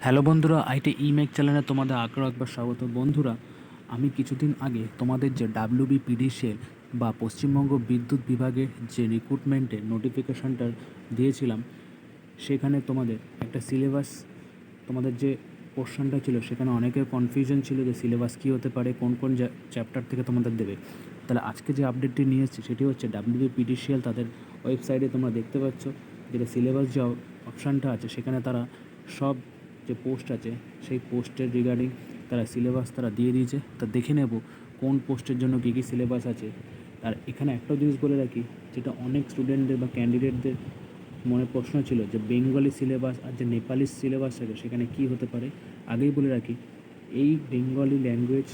Hello বন্ধুরা, IT ইমেক চ্যানেলে তোমাদের আগ্রহ একবার স্বাগত। বন্ধুরা, আমি কিছুদিন আগে তোমাদের যে ডাব্লিউবিপিডিসিএল বা পশ্চিমবঙ্গ বিদ্যুৎ বিভাগের যে রিক্রুটমেন্টের নোটিফিকেশানটা দিয়েছিলাম, সেখানে তোমাদের একটা সিলেবাস, তোমাদের যে পোর্শনটা ছিল সেখানে অনেকের কনফিউশন ছিল যে সিলেবাস কী হতে পারে, কোন কোন চ্যাপ্টার থেকে তোমাদের দেবে। তাহলে আজকে যে আপডেটটি নিয়ে এসেছি সেটি হচ্ছে ডাব্লিউবিপিডিসিএল তাদের ওয়েবসাইটে তোমরা দেখতে পাচ্ছ যেটা সিলেবাস যে অপশানটা আছে সেখানে তারা সব যে পোস্ট আছে সেই পোস্টের রিগার্ডিং তারা সিলেবাস তারা দিয়ে দিয়েছে। তা দেখে নেব কোন পোস্টের জন্য কী কী সিলেবাস আছে। আর এখানে একটাও জিনিস বলে রাখি, যেটা অনেক স্টুডেন্টদের বা ক্যান্ডিডেটদের মনে প্রশ্ন ছিল যে বেঙ্গলি সিলেবাস আর যে নেপালি সিলেবাস আছে সেখানে কী হতে পারে। আগেই বলে রাখি, এই বেঙ্গলি ল্যাঙ্গুয়েজ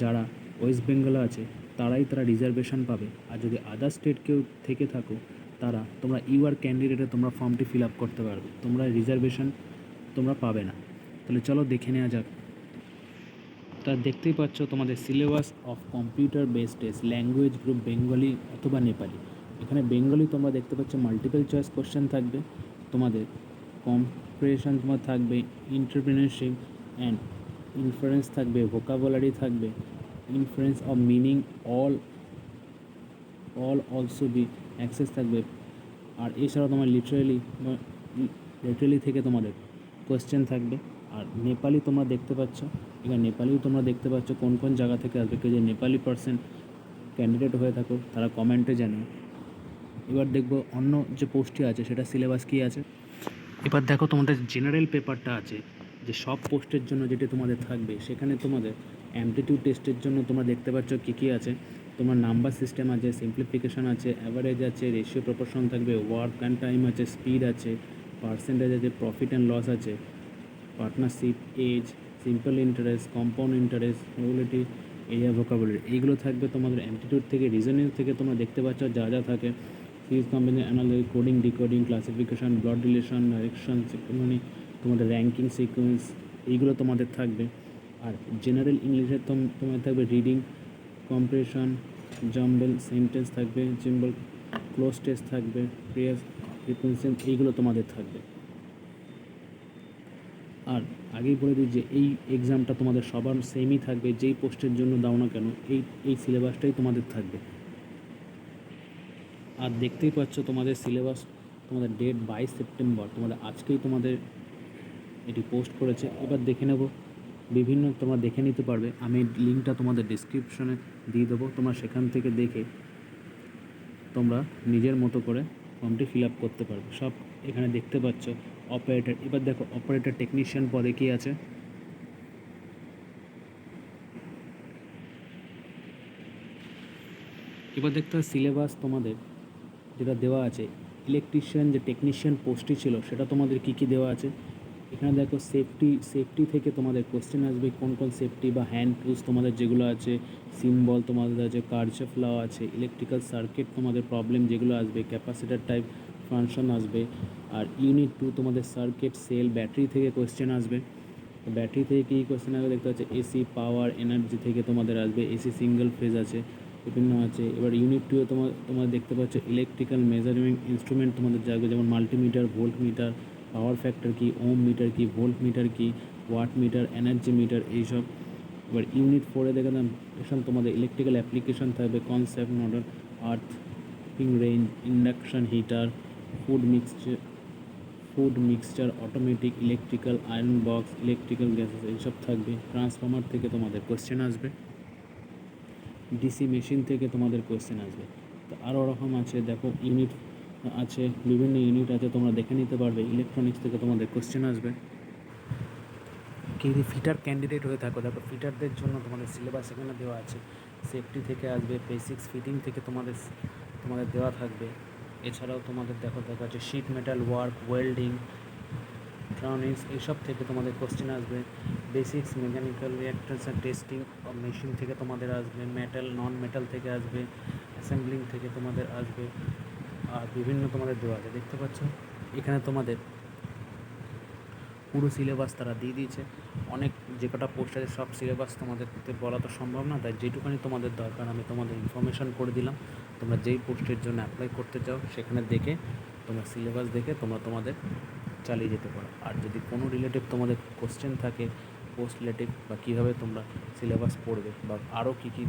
যারা ওয়েস্ট বেঙ্গলে আছে তারা রিজার্ভেশন পাবে। আর যদি আদার স্টেট কেউ থেকে থাকো তোমরা ইউআর ক্যান্ডিডেটে তোমরা ফর্মটি ফিল আপ করতে পারবে, তোমরা রিজার্ভেশন তোমরা পাবে না। তাহলে চলো দেখে নেওয়া যাক। তা দেখতেই পাচ্ছ তোমাদের syllabus of computer based test language group Bengali অথবা নেপালি। এখানে বেঙ্গলি তোমরা দেখতে পাচ্ছ মাল্টিপল চয়েস কোশ্চেন থাকবে, তোমাদের কম্প্রেশন তোমার থাকবে, এন্টারপ্রেনারশিপ অ্যান্ড ইনফারেন্স থাকবে, ভোকাবুলারি থাকবে, inference of meaning, all also be access থাকবে। আর এছাড়াও তোমার লিটারেলি থেকে তোমাদের কোয়েশ্চেন থাকবে। আর নেপালি তোমরা দেখতে পাচ্ছ, এখানে নেপালিও তোমরা দেখতে পাচ্ছ কোন কোন জায়গা থেকে আসবে। কেউ যে নেপালি পার্সন ক্যান্ডিডেট হয়ে থাকো তারা কমেন্টে জানাও। এবার দেখবো অন্য যে পোস্টটি আছে সেটা সিলেবাস কী আছে। এবার দেখো তোমাদের জেনারেল পেপারটা আছে যে সব পোস্টের জন্য যেটি তোমাদের থাকবে, সেখানে তোমাদের অ্যামপ্লিটিউড টেস্টের জন্য তোমরা দেখতে পাচ্ছ কী কী আছে। তোমার নাম্বার সিস্টেম আছে, সিম্পলিফিকেশান আছে, অ্যাভারেজ আছে, রেশিও প্রপোর্শন থাকবে, ওয়ার্ক অ্যান্ড টাইম আছে, স্পিড আছে, পার্সেন্টেজ আছে, প্রফিট অ্যান্ড লস আছে, partnership, age, simple interest, compound interest, probability, area, vocabulary, এইগুলো থাকবে তোমাদের অ্যামপ্লিটিউড থেকে। রিজনিং থেকে তোমরা দেখতে পাচ্ছ যা যা থাকে, series combination, analysis, coding, decoding, classification, blood relation, direction, সিক্রোনি, তোমাদের র্যাঙ্কিং সিকোয়েন্স, এইগুলো তোমাদের থাকবে। আর জেনারেল ইংলিশে তোমাদের থাকবে রিডিং কম্প্রেশন, জাম্বল সেন্টেন্স থাকবে, জিম্বল ক্লোজ টেস্ট থাকবে, প্রেয়ার রিপ্রেজেন্ট, এইগুলো তোমাদের থাকবে। আর আগেই বলে দিই যে এই এক্সামটা তোমাদের সবার সেমই থাকবে, যেই পোস্টের জন্য দাও না কেন এই সিলেবাসটাই তোমাদের থাকবে। আর দেখতেই পাচ্ছ তোমাদের সিলেবাস, তোমাদের ডেট 22 সেপ্টেম্বর, তোমাদের আজকেই তোমাদের এটি পোস্ট করেছে। এবার দেখে নেব বিভিন্ন, তোমরা দেখে নিতে পারবে, আমি লিঙ্কটা তোমাদের ডিসক্রিপশনে দিয়ে দেবো, তোমরা সেখান থেকে দেখে তোমরা নিজের মতো করে ফর্মটি ফিল আপ করতে পারবে। সব এখানে দেখতে পাচ্ছ। অপারেটর, এবার দেখো অপারেটর টেকনিশিয়ান পদে কী আছে। এবার দেখতে হবে সিলেবাস তোমাদের যেটা দেওয়া আছে, ইলেকট্রিশিয়ান যে টেকনিশিয়ান পোস্টটি ছিল সেটা তোমাদের কী কী দেওয়া আছে। এখানে দেখো সেফটি থেকে তোমাদের কোশ্চেন আসবে, কোন কোন সেফটি বা হ্যান্ড টুলস তোমাদের যেগুলো আছে, সিম্বল তোমাদের আছে, কার্চফ ল আছে, ইলেকট্রিক্যাল সার্কিট তোমাদের প্রবলেম যেগুলো আসবে, ক্যাপাসিটার টাইপ ফাংশন আসবে। আর ইউনিট 2 তোমাদের সার্কিট, সেল, ব্যাটারি থেকে কোশ্চেন আসবে। ব্যাটারি থেকে কী কোশ্চেন আসবে দেখতে পাচ্ছি, এসি পাওয়ার এনার্জি থেকে তোমাদের আসবে, এসি সিঙ্গেল ফেজ আছে, বিভিন্ন আছে। এবার ইউনিট 2 তোমাদের দেখতে পাচ্ছ ইলেকট্রিক্যাল মেজারমেন্ট ইনস্ট্রুমেন্ট তোমাদের যাবে, যেমন multimeter, volt meter, power factor কি, ওম মিটার কি, ভোল্ট মিটার কি, ওয়াট মিটার, এনার্জি মিটার, এইসব। এবার ইউনিট 4 দেখলাম তোমাদের ইলেকট্রিক্যাল অ্যাপ্লিকেশন থাকবে, concept, model, earthing range, induction heater, food mixture, automatic, electrical iron box, electrical gases, এইসব থাকবে। ট্রান্সফর্মার থেকে তোমাদের কোশ্চেন আসবে, ডিসি মেশিন থেকে তোমাদের কোয়েশ্চেন আসবে। তো আরও রকম আছে, দেখো ইউনিট আছে, বিভিন্ন ইউনিট আছে, তোমরা দেখে নিতে পারবে। ইলেকট্রনিক্স থেকে তোমাদের কোয়েশ্চেন আসবে। কেউ যদি ফিটার ক্যান্ডিডেট হয়ে থাকো, দেখো ফিটারদের জন্য তোমাদের সিলেবাস এখানে দেওয়া আছে। সেফটি থেকে আসবে, বেসিক্স ফিটিং থেকে তোমাদের দেওয়া থাকবে। এছাড়াও তোমাদের দেখা আছে sheet metal work, welding, electronics, এইসব থেকে তোমাদের কোশ্চেন আসবে। Basics mechanical reactors and testing of machine থেকে তোমাদের আসবে। মেটাল নন মেটাল থেকে আসবে, অ্যাসেম্বলিং থেকে তোমাদের আসবে। আর বিভিন্ন তোমাদের দেওয়া আছে, দেখতে পাচ্ছ এখানে তোমাদের পুরো সিলেবাস তারা দিয়ে দিয়েছে। অনেক যে কটা পোস্ট আছে সব সিলেবাস তোমাদেরকে বলা তো সম্ভব না, তাই যেটুখানি তোমাদের দরকার আমি তোমাদের ইনফরমেশান করে দিলাম। তোমরা যেই পোস্টের জন্য অ্যাপ্লাই করতে চাও সেখানে দেখে তোমরা সিলেবাস দেখে তোমরা তোমাদের চালিয়ে যেতে পারো। আর যদি কোনো রিলেটিভ তোমাদের কোশ্চেন থাকে পোস্ট রিলেটিভ বা কীভাবে তোমরা সিলেবাস পড়বে বা আরও কী কী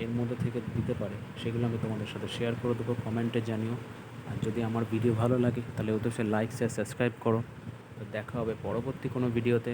এর মধ্যে থেকে দিতে পারে, সেগুলো আমি তোমাদের সাথে শেয়ার করে দেবো, কমেন্টে জানিও। আর যদি আমার ভিডিও ভালো লাগে তাহলে অবশ্যই লাইক শেয়ার সাবস্ক্রাইব করো। তো দেখা হবে পরবর্তী কোনো ভিডিওতে।